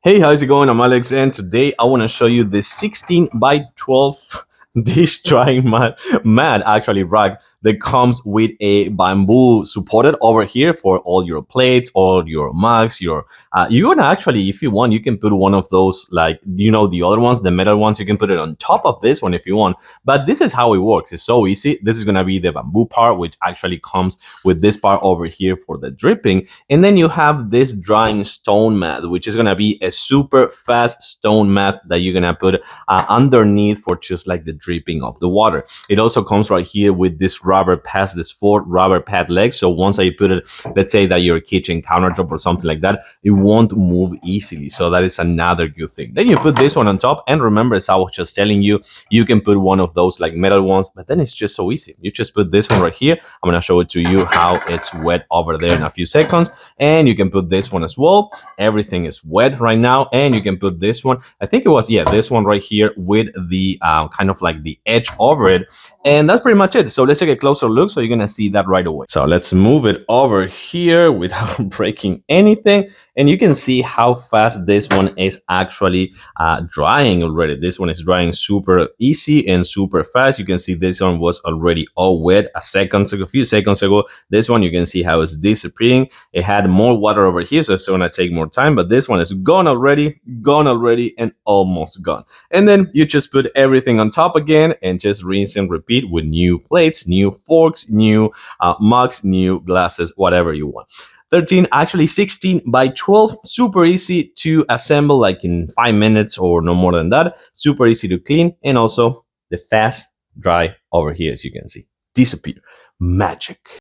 Hey, how's it going? I'm Alex, and today I want to show you this 16 by 12 dish drying mat actually rack that comes with a bamboo supported over here for all your plates, all your mugs. You can actually, if you want, you can put one of those, like the other ones, the metal ones. You can put it on top of this one if you want. But this is how it works. It's so easy. This is gonna be the bamboo part, which actually comes with this part over here for the dripping. And then you have this drying stone mat, which is going to be a super fast stone mat that you're going to put underneath for just like the dripping of the water. It also comes right here with this rubber pads, this 4 rubber pad legs. So once I put it, let's say that your kitchen countertop or something like that, it won't move easily. So that is another good thing. Then you put this one on top. And remember, as I was just telling you, you can put one of those like metal ones, but then it's just so easy. You just put this one right here. I'm going to show it to you how it's wet over there in a few seconds. And you can put this one as well. Everything is wet right now. And you can put this one, I think it was, yeah, this one right here with the kind of like the edge over it. And that's pretty much it. So let's take a closer look. So you're going to see that right away. So let's move it over here without breaking anything. And you can see how fast this one is actually drying already. This one is drying super easy and super fast. You can see this one was already all wet a few seconds ago. This one, you can see how it's disappearing. It had more water over here, so it's going to take more time. But this one is gone already, and almost gone. And then you just put everything on top again and just rinse and repeat with new plates, new forks, new mugs, new glasses, whatever you want. 16 by 12, super easy to assemble, like in 5 minutes or no more than that. Super easy to clean, and also the fast dry over here, as you can see. Disappear. Magic.